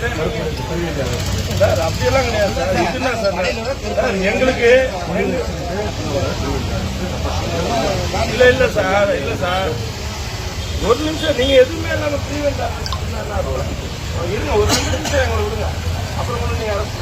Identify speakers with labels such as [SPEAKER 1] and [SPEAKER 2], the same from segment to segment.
[SPEAKER 1] பண்ணிக்கிறேன் சார். அப்படியெல்லாம் கிடையாது சார். இதுனா சார் எங்களுக்கு இல்ல சார், இல்ல சார், ஒரு நிமிஷம் நீங்க எதுவுமே இல்லாம புரியுங்க. இருங்க, ஒரு 2 நிமிஷம் எங்களை விடுங்க. அப்புறம் கூட நீங்க அரசு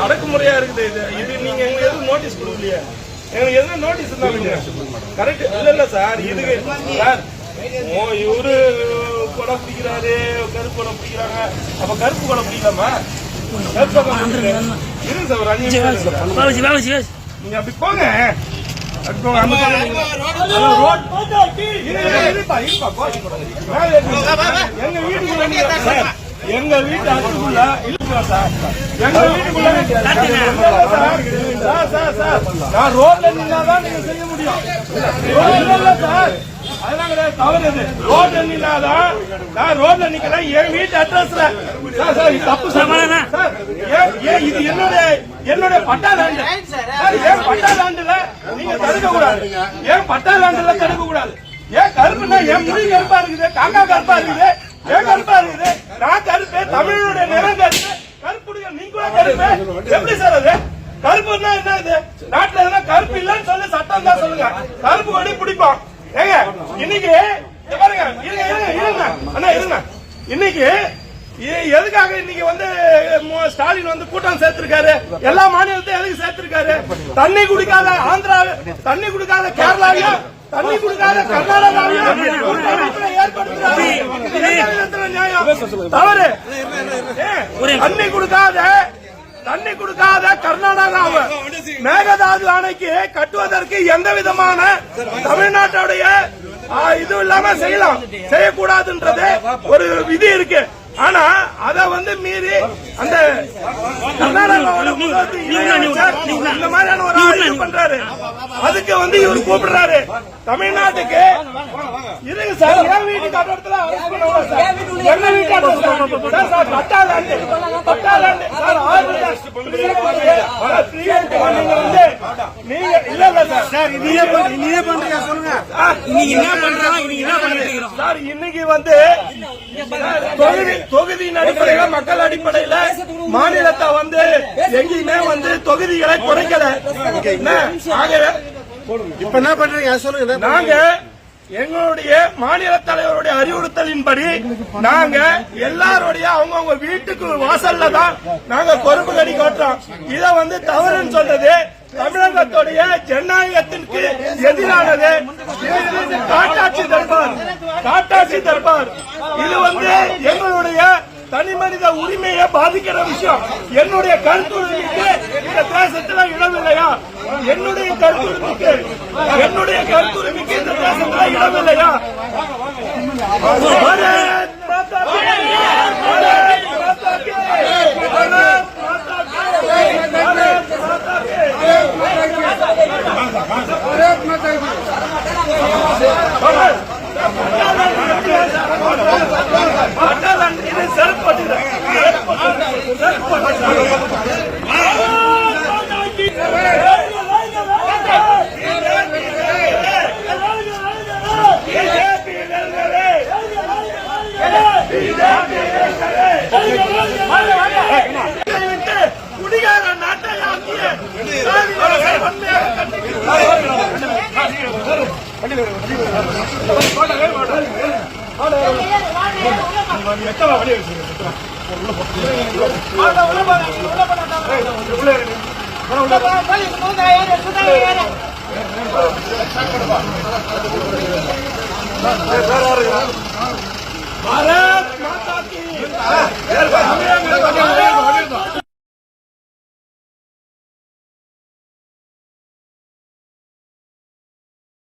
[SPEAKER 1] அடக்குமுறையா இருக்குது. இது நீங்க எங்களுக்கு எதுவும் நோட்டீஸ் கொடுக்கலையே. எங்களுக்கு எதுவும் நோட்டீஸ் இருந்தாலும் கரெக்ட் இல்ல சார். இதுக்கு சார் இவரு கொடை பிடிக்கிறாரு, கருப்பு கொடை பிடிக்கிறாங்க. அப்ப கருப்பு கொடை பிடிக்கலாமா? இருக்கு சார், ஒரு 5 நிமிஷம் நீங்க அப்படி போங்க. எங்க வீட்டுக்குள்ள சார், எங்க வீட்டு அதுக்குள்ள இல்ல சார், எங்க வீட்டுக்குள்ள சார் நான் ரோட்ல நின்னாதான் நீங்க செய்ய முடியும். இல்ல சார், அதெல்லாம் கிடையாது, தவறு. ரோட்ல நின்னாதான் நான் ரோட்ல நிக்கிறேன். என் வீட்டு அட்ரஸ்ல சார் இது தப்பு சார். இது என்னுடைய பட்டா லேண்ட் சார். ஏன் பட்டா லேண்ட்ல நீங்க தடுக்க கூடாது? ஏன் பட்டா லேண்ட்ல தடுக்க கூடாது? ஏன் கருப்புன்னா என் முடி கருப்பா இருக்குது, காக்கா கருப்பா இருக்குது, ஏன் கருப்பா இருக்குது? நான் கருப்பு, தமிழனுடைய நிறம் கருப்பு, கருப்புடைய நீங்க கூட கருப்பு. எப்படி சார் அது? கருப்புன்னா என்ன? இது நாட்டுல எதுனா கருப்பு இல்லன்னு சொல்லி சட்டம் தான் சொல்லுங்க. கருப்பு கொடி பிடிப்போம். ஏங்க இன்னைக்கு பாருங்க, இருங்க அண்ணா, இருங்க. இன்னைக்கு எதுக்காக இன்னைக்கு வந்து ஸ்டாலின் வந்து கூட்டம் சேர்த்திருக்காரு? எல்லா மாநிலத்தையும் எதுக்கு சேர்த்திருக்காரு? தண்ணி குடிக்காத ஆந்திரா, தண்ணி குடிக்காத கேரளாவையும், தண்ணி குடிக்காத கர்நாடகாவையும் ஏற்படுத்துறாரு. தவறு. தண்ணி கொடுக்காத கர்நாடகாவை மேகதாது அணைக்கு கட்டுவதற்கு எந்த விதமான தமிழ்நாட்டுடைய இது இல்லாம செய்யக்கூடாதுன்றது ஒரு விதி இருக்கு. ஆனா அத வந்து மீறி அந்த கர்நாடகாவோட இந்த மாதிரியான ஒரு ஆய்வு பண்றாரு. அதுக்கு வந்து இவர் கூப்பிடுறாரு தமிழ்நாட்டுக்கு. இருங்க சார், என் வீட்டுக்கு இடத்துல எங்க வீட்டு சார் பட்டாளாண்டு சார் 6 நீங்க இல்ல சார், நீங்க பண்றீங்க சொல்லுங்க. நீங்க என்ன பண்றீங்க சார்? இன்னைக்கு வந்து தொகுதியின் அடிப்படையில, மக்கள் அடிப்படையில மாநிலத்தை வந்து எங்கேயுமே வந்து தொகுதிகளை குறைக்கல. இப்ப என்ன பண்றீங்க சொல்லுங்க. நாங்க எங்களுடைய மாநில தலைவருடைய அறிவுறுத்தலின்படி நாங்க எல்லாருடைய அவங்கவுங்க வீட்டுக்கு வாசல்ல தான் நாங்க பொறுப்பு கடி கோட்டுறோம். இத வந்து தவறுன்னு சொல்றது தமிழகத்துடைய ஜனநாயகத்திற்கு எதிரானது. காட்டாட்சி தர்பார். இது வந்து எங்களுடைய தனி மனித உரிமையை பாதிக்கிற விஷயம். என்னுடைய கருத்துரிமைக்கு இந்த தேசத்துல இடமில்லையா? என்னுடைய கருத்துரிமைக்கு இந்த தேசத்துல இடமில்லையா? குடிகார நாட்டை ஆக்கிய भारत माता की